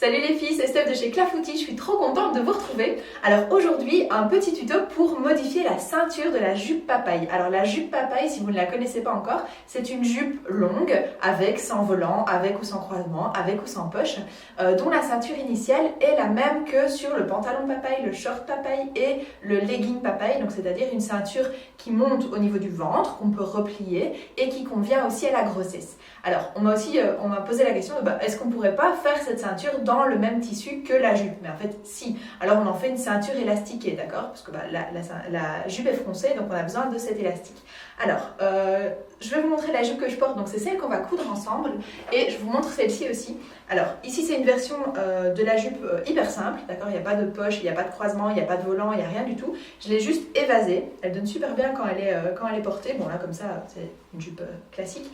Salut les filles, c'est Steph de chez Clafoutis, je suis trop contente de vous retrouver. Alors aujourd'hui, un petit tuto pour modifier la ceinture de la jupe papaye. Alors la jupe papaye, si vous ne la connaissez pas encore, c'est une jupe longue, avec, sans volant, avec ou sans croisement, avec ou sans poche, dont la ceinture initiale est la même que sur le pantalon papaye, le short papaye et le legging papaye, donc c'est-à-dire une ceinture qui monte au niveau du ventre, qu'on peut replier et qui convient aussi à la grossesse. Alors on m'a posé la question de est-ce qu'on pourrait pas faire cette ceinture dans le même tissu que la jupe? Mais en fait si, alors on en fait une ceinture élastiquée, d'accord? Parce que la jupe est froncée, donc on a besoin de cet élastique. Alors je vais vous montrer la jupe que je porte, donc c'est celle qu'on va coudre ensemble, et je vous montre celle-ci aussi. Alors ici c'est une version de la jupe hyper simple, d'accord? Il n'y a pas de poche, il n'y a pas de croisement, il n'y a pas de volant, il n'y a rien du tout. Je l'ai juste évasée, elle donne super bien quand elle est portée. Bon là comme ça c'est une jupe classique.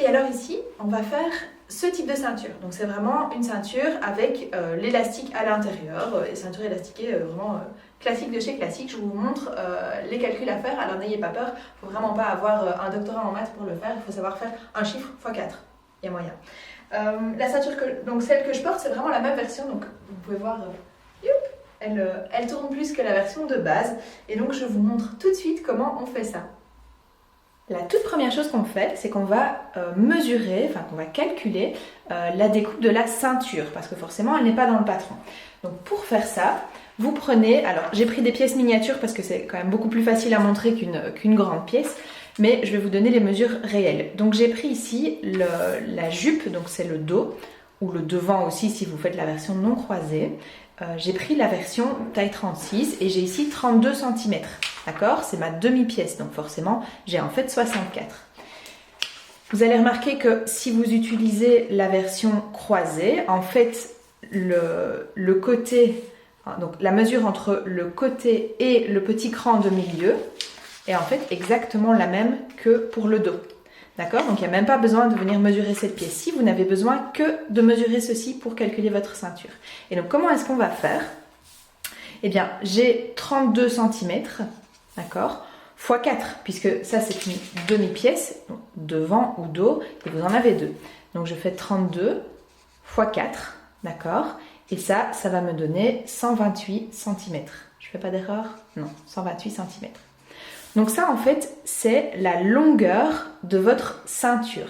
Et alors ici, on va faire ce type de ceinture. Donc c'est vraiment une ceinture avec l'élastique à l'intérieur, et ceinture élastiquée vraiment classique de chez Classique. Je vous montre les calculs à faire, alors n'ayez pas peur, il ne faut vraiment pas avoir un doctorat en maths pour le faire, il faut savoir faire un chiffre x 4, il y a moyen. La ceinture, donc celle que je porte, c'est vraiment la même version, donc vous pouvez voir, elle tourne plus que la version de base, et donc je vous montre tout de suite comment on fait ça. La toute première chose qu'on fait, c'est qu'on va mesurer, qu'on va calculer la découpe de la ceinture, parce que forcément, elle n'est pas dans le patron. Donc pour faire ça, vous prenez, alors j'ai pris des pièces miniatures parce que c'est quand même beaucoup plus facile à montrer qu'une grande pièce, mais je vais vous donner les mesures réelles. Donc j'ai pris ici la jupe, donc c'est le dos, ou le devant aussi si vous faites la version non croisée. J'ai pris la version taille 36 et j'ai ici 32 cm. D'accord? C'est ma demi-pièce, donc forcément, j'ai en fait 64. Vous allez remarquer que si vous utilisez la version croisée, en fait, le côté, donc la mesure entre le côté et le petit cran de milieu est en fait exactement la même que pour le dos. D'accord? Donc il n'y a même pas besoin de venir mesurer cette pièce-ci, vous n'avez besoin que de mesurer ceci pour calculer votre ceinture. Et donc comment est-ce qu'on va faire? Eh bien, j'ai 32 cm, d'accord, x 4, puisque ça c'est une demi-pièce, devant ou dos, et vous en avez deux. Donc je fais 32 x 4, d'accord, et ça va me donner 128 cm. Je fais pas d'erreur? Non, 128 cm. Donc ça en fait c'est la longueur de votre ceinture.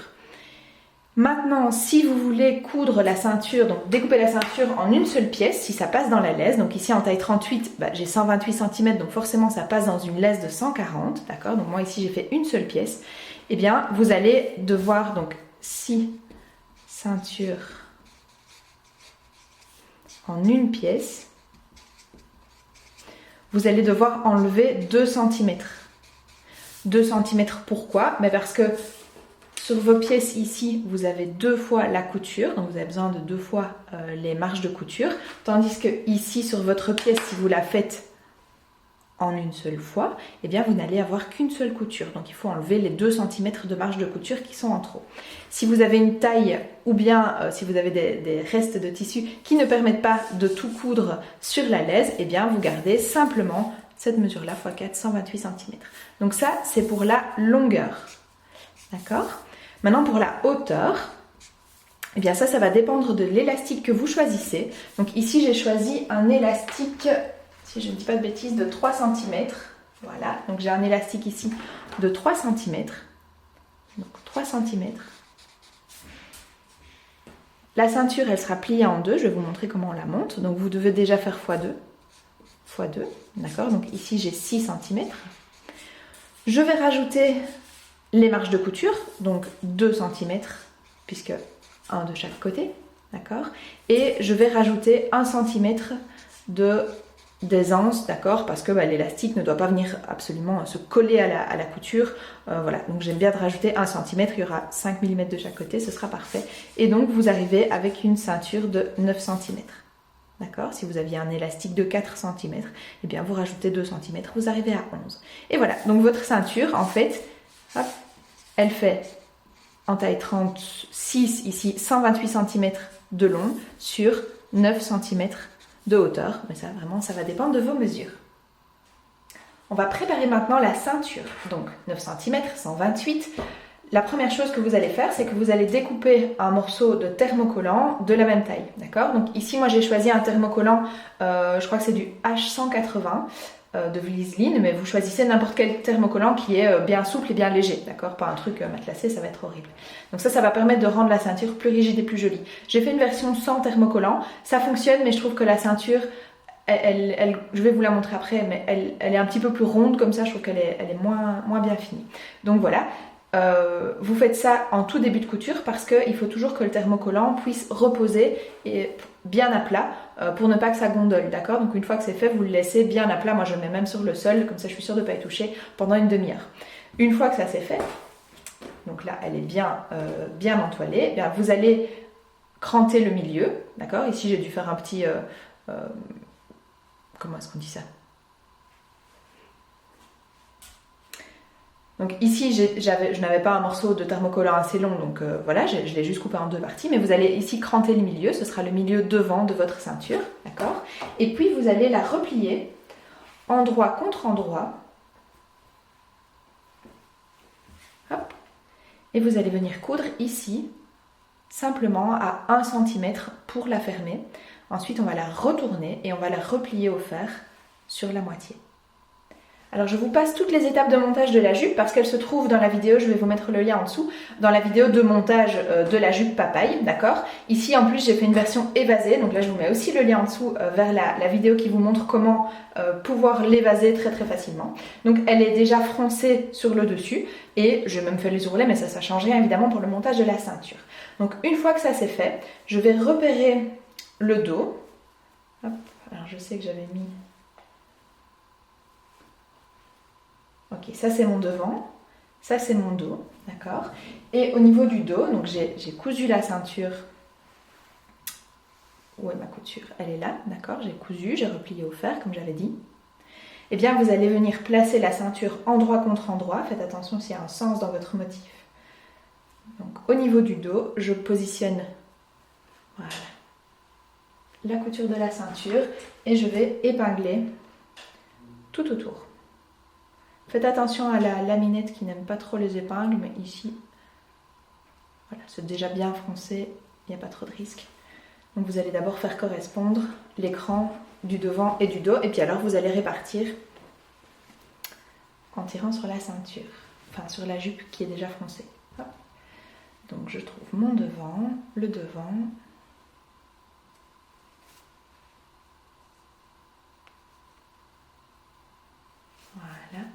Maintenant si vous voulez coudre la ceinture, donc découper la ceinture en une seule pièce, si ça passe dans la laisse, donc ici en taille 38 j'ai 128 cm, donc forcément ça passe dans une laisse de 140, d'accord, donc moi ici j'ai fait une seule pièce, et bien vous allez devoir, donc si ceinture en une pièce, vous allez devoir enlever 2 cm. 2 cm pourquoi? Parce que sur vos pièces ici, vous avez 2 fois la couture, donc vous avez besoin de 2 fois les marges de couture, tandis que ici sur votre pièce, si vous la faites en une seule fois, eh bien vous n'allez avoir qu'une seule couture, donc il faut enlever les 2 cm de marge de couture qui sont en trop. Si vous avez une taille ou bien si vous avez des restes de tissu qui ne permettent pas de tout coudre sur la laisse, eh bien vous gardez simplement cette mesure-là, x 4, 128 cm. Donc ça, c'est pour la longueur. D'accord? Maintenant, pour la hauteur, eh bien ça va dépendre de l'élastique que vous choisissez. Donc ici, j'ai choisi un élastique, si je ne dis pas de bêtises, de 3 cm. Voilà, donc j'ai un élastique ici de 3 cm. Donc 3 cm. La ceinture, elle sera pliée en deux. Je vais vous montrer comment on la monte. Donc vous devez déjà faire x2. x2, d'accord, donc ici j'ai 6 cm. Je vais rajouter les marges de couture, donc 2 cm, puisque un de chaque côté, d'accord, et je vais rajouter 1 cm d'aisance, d'accord, parce que l'élastique ne doit pas venir absolument se coller à la couture, voilà, donc j'aime bien de rajouter 1 cm, il y aura 5 mm de chaque côté, ce sera parfait, et donc vous arrivez avec une ceinture de 9 cm. D'accord? Si vous aviez un élastique de 4 cm, eh bien vous rajoutez 2 cm, vous arrivez à 11. Et voilà, donc votre ceinture, en fait, hop, elle fait en taille 36, ici, 128 cm de long sur 9 cm de hauteur. Mais ça, vraiment, ça va dépendre de vos mesures. On va préparer maintenant la ceinture. Donc 9 cm, 128. La première chose que vous allez faire, c'est que vous allez découper un morceau de thermocollant de la même taille, d'accord? Donc ici, moi j'ai choisi un thermocollant, je crois que c'est du H180 de Vliesline, mais vous choisissez n'importe quel thermocollant qui est bien souple et bien léger, d'accord? Pas un truc matelassé, ça va être horrible. Donc ça va permettre de rendre la ceinture plus rigide et plus jolie. J'ai fait une version sans thermocollant, ça fonctionne, mais je trouve que la ceinture, je vais vous la montrer après, mais elle est un petit peu plus ronde comme ça, je trouve qu'elle est moins bien finie. Donc voilà. Vous faites ça en tout début de couture parce qu'il faut toujours que le thermocollant puisse reposer et bien à plat pour ne pas que ça gondole, d'accord? Donc une fois que c'est fait, vous le laissez bien à plat. Moi je le mets même sur le sol, comme ça je suis sûre de ne pas y toucher pendant une demi-heure. Une fois que ça c'est fait, donc là elle est bien entoilée, bien, vous allez cranter le milieu, d'accord? Ici j'ai dû faire un petit... comment est-ce qu'on dit ça? Donc ici, je n'avais pas un morceau de thermocollant assez long, donc voilà, je l'ai juste coupé en deux parties. Mais vous allez ici cranter le milieu, ce sera le milieu devant de votre ceinture, d'accord? Et puis vous allez la replier endroit contre endroit. Hop. Et vous allez venir coudre ici, simplement à 1 cm pour la fermer. Ensuite, on va la retourner et on va la replier au fer sur la moitié. Alors je vous passe toutes les étapes de montage de la jupe parce qu'elles se trouvent dans la vidéo, je vais vous mettre le lien en dessous, dans la vidéo de montage de la jupe papaye, d'accord? Ici en plus j'ai fait une version évasée, donc là je vous mets aussi le lien en dessous vers la vidéo qui vous montre comment pouvoir l'évaser très facilement. Donc elle est déjà froncée sur le dessus et j'ai même fait les ourlets, mais ça change rien évidemment pour le montage de la ceinture. Donc une fois que ça c'est fait, je vais repérer le dos. Hop, alors je sais que j'avais mis... Ok, ça c'est mon devant, ça c'est mon dos, d'accord? Et au niveau du dos, donc j'ai cousu la ceinture. Où est ma couture? Elle est là, d'accord? J'ai cousu, j'ai replié au fer, comme j'avais dit. Eh bien, vous allez venir placer la ceinture endroit contre endroit. Faites attention s'il y a un sens dans votre motif. Donc, au niveau du dos, je positionne voilà, la couture de la ceinture et je vais épingler tout autour. Faites attention à la laminette qui n'aime pas trop les épingles, mais ici, voilà, c'est déjà bien froncé, il n'y a pas trop de risque. Donc vous allez d'abord faire correspondre l'écran du devant et du dos, et puis alors vous allez répartir en tirant sur la ceinture, enfin sur la jupe qui est déjà froncée. Hop. Donc je trouve mon devant, le devant. Voilà.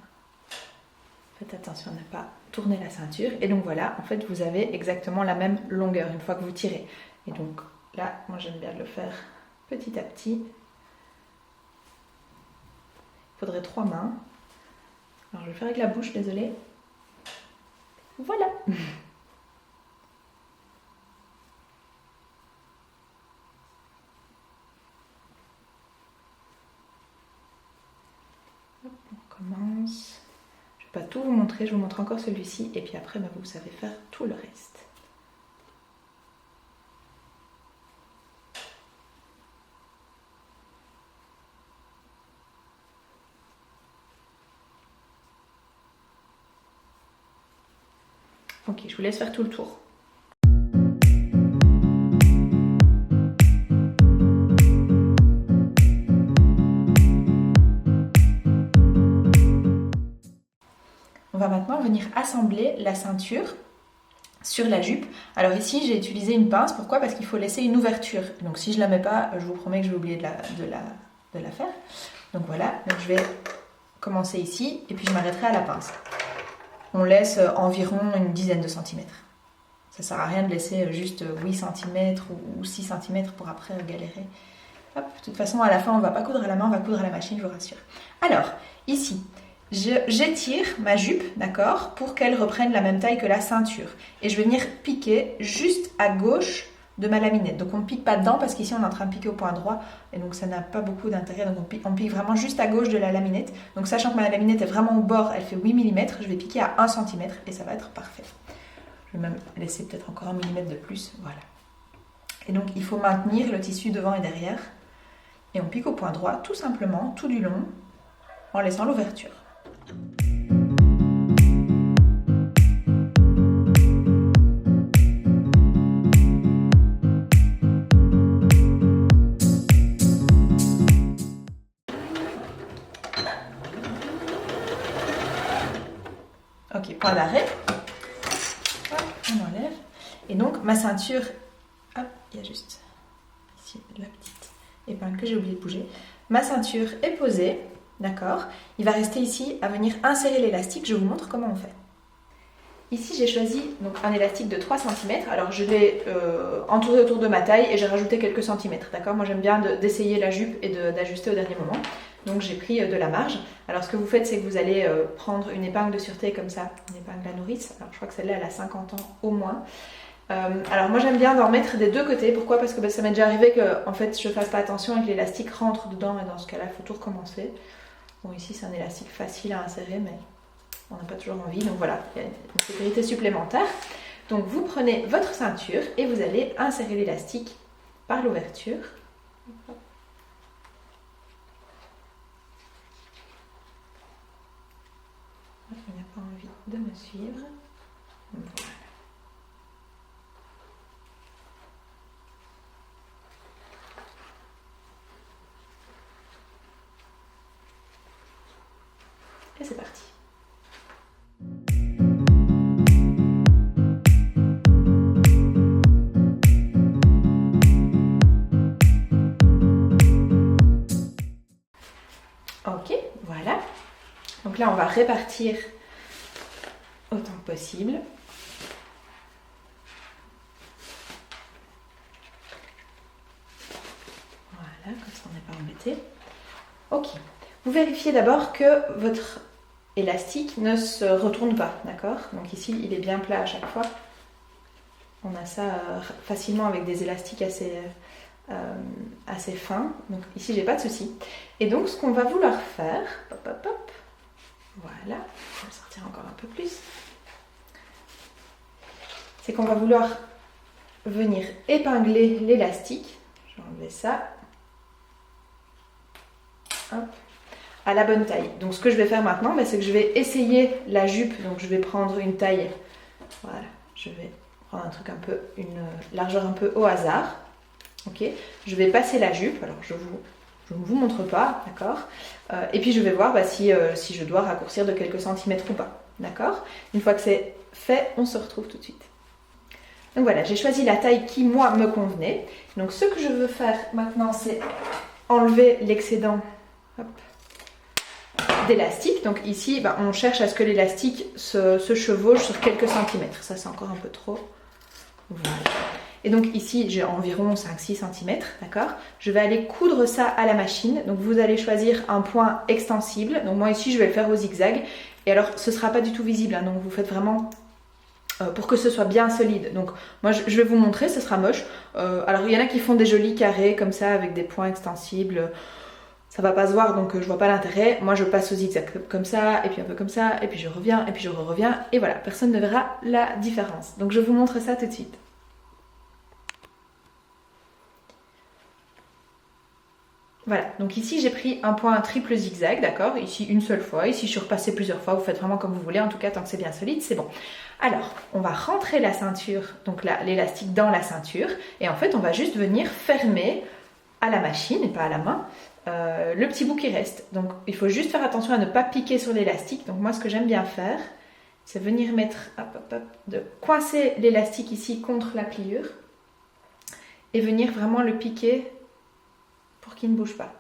Faites attention à ne pas tourner la ceinture. Et donc voilà, en fait, vous avez exactement la même longueur une fois que vous tirez. Et donc là, moi j'aime bien le faire petit à petit. Il faudrait 3 mains. Alors je vais le faire avec la bouche, désolée. Voilà. Hop, on commence. Je ne vais pas tout vous montrer, je vous montre encore celui-ci et puis après vous savez faire tout le reste. Ok, je vous laisse faire tout le tour. On va maintenant venir assembler la ceinture sur la jupe. Alors ici j'ai utilisé une pince, pourquoi? Parce qu'il faut laisser une ouverture. Donc si je la mets pas, je vous promets que je vais oublier de la faire. Donc voilà, donc je vais commencer ici et puis je m'arrêterai à la pince. On laisse environ une dizaine de centimètres. Ça sert à rien de laisser juste 8 cm ou 6 cm pour après galérer. Hop, de toute façon à la fin on va pas coudre à la main, on va coudre à la machine, je vous rassure. Alors ici, j'étire ma jupe, d'accord, pour qu'elle reprenne la même taille que la ceinture. Et je vais venir piquer juste à gauche de ma laminette. Donc on ne pique pas dedans parce qu'ici on est en train de piquer au point droit et donc ça n'a pas beaucoup d'intérêt. Donc on pique vraiment juste à gauche de la laminette. Donc sachant que ma laminette est vraiment au bord, elle fait 8 mm, je vais piquer à 1 cm et ça va être parfait. Je vais même laisser peut-être encore 1 mm de plus, voilà. Et donc il faut maintenir le tissu devant et derrière. Et on pique au point droit tout simplement, tout du long, en laissant l'ouverture. Ok, point d'arrêt. On enlève. Et donc ma ceinture, hop, il y a juste ici la petite épingle que j'ai oublié de bouger. Ma ceinture est posée, d'accord. Il va rester ici à venir insérer l'élastique. Je vous montre comment on fait. Ici j'ai choisi donc un élastique de 3 cm. Alors je l'ai entouré autour de ma taille et j'ai rajouté quelques centimètres, d'accord. Moi j'aime bien d'essayer la jupe et d'ajuster au dernier moment. Donc j'ai pris de la marge. Alors ce que vous faites, c'est que vous allez prendre une épingle de sûreté comme ça, une épingle à nourrice. Alors je crois que celle-là elle a 50 ans au moins. Alors moi j'aime bien d'en mettre des deux côtés. Pourquoi? Parce que ça m'est déjà arrivé que en fait je fasse pas attention et que l'élastique rentre dedans, et dans ce cas-là il faut tout recommencer. Bon, ici c'est un élastique facile à insérer, mais on n'a pas toujours envie, donc voilà, il y a une sécurité supplémentaire. Donc vous prenez votre ceinture et vous allez insérer l'élastique par l'ouverture. Il n'a pas envie de me suivre. Voilà. Et c'est parti. Ok, voilà. Donc là, on va répartir autant que possible. Voilà, comme ça on n'est pas embêté. Ok. Vous vérifiez d'abord que votre élastique ne se retourne pas, d'accord? Donc ici, il est bien plat à chaque fois. On a ça facilement avec des élastiques assez fins. Donc ici, j'ai pas de souci. Et donc, ce qu'on va vouloir faire, hop, hop, hop, voilà, je vais le sortir encore un peu plus, c'est qu'on va vouloir venir épingler l'élastique. Je vais enlever ça. Hop. À la bonne taille. Donc ce que je vais faire maintenant, c'est que je vais essayer la jupe. Donc je vais prendre une taille, voilà, je vais prendre un truc un peu, une largeur un peu au hasard. Ok, je vais passer la jupe. Alors je ne vous montre pas, d'accord. Et puis je vais voir si je dois raccourcir de quelques centimètres ou pas, d'accord. Une fois que c'est fait, on se retrouve tout de suite. Donc voilà, j'ai choisi la taille qui moi me convenait. Donc ce que je veux faire maintenant, c'est enlever l'excédent d'élastique. Donc ici, on cherche à ce que l'élastique se chevauche sur quelques centimètres. Ça, c'est encore un peu trop. Voilà. Et donc ici, j'ai environ 5-6 cm, d'accord. Je vais aller coudre ça à la machine. Donc vous allez choisir un point extensible. Donc moi ici, je vais le faire au zigzag. Et alors, ce ne sera pas du tout visible, hein. Donc vous faites vraiment pour que ce soit bien solide. Donc moi, je vais vous montrer, ce sera moche. Alors il y en a qui font des jolis carrés comme ça avec des points extensibles. Ça va pas se voir, donc je vois pas l'intérêt. Moi je passe au zigzag comme ça, et puis un peu comme ça, et puis je reviens, et puis je reviens, et voilà, personne ne verra la différence. Donc je vous montre ça tout de suite. Voilà, donc ici j'ai pris un point triple zigzag, d'accord, ici une seule fois, ici je suis repassée plusieurs fois, vous faites vraiment comme vous voulez, en tout cas tant que c'est bien solide, c'est bon. Alors, on va rentrer la ceinture, donc l'élastique dans la ceinture, et en fait on va juste venir fermer à la machine, et pas à la main, le petit bout qui reste. Donc il faut juste faire attention à ne pas piquer sur l'élastique. Donc moi ce que j'aime bien faire, c'est venir mettre, de coincer l'élastique ici contre la pliure, et venir vraiment le piquer pour qu'il ne bouge pas.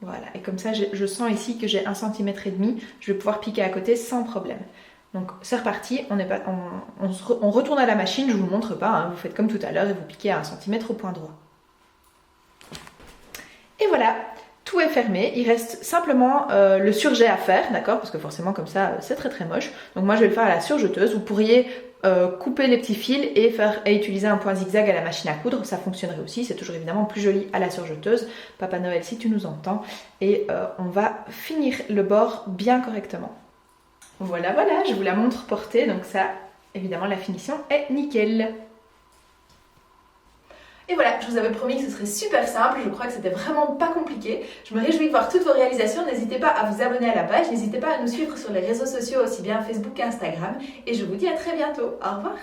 Voilà, et comme ça je sens ici que j'ai 1,5 cm, je vais pouvoir piquer à côté sans problème. Donc c'est reparti, on retourne à la machine, je ne vous le montre pas, hein, vous faites comme tout à l'heure et vous piquez à 1 cm au point droit. Et voilà, tout est fermé, il reste simplement le surjet à faire, d'accord, parce que forcément comme ça c'est très très moche. Donc moi je vais le faire à la surjeteuse. Vous pourriez couper les petits fils et utiliser un point zigzag à la machine à coudre, ça fonctionnerait aussi, c'est toujours évidemment plus joli à la surjeteuse. Papa Noël si tu nous entends, et on va finir le bord bien correctement. Voilà, je vous la montre portée, donc ça évidemment la finition est nickel. Et voilà, je vous avais promis que ce serait super simple, je crois que c'était vraiment pas compliqué. Je me réjouis de voir toutes vos réalisations, n'hésitez pas à vous abonner à la page, n'hésitez pas à nous suivre sur les réseaux sociaux, aussi bien Facebook qu'Instagram. Et je vous dis à très bientôt, au revoir.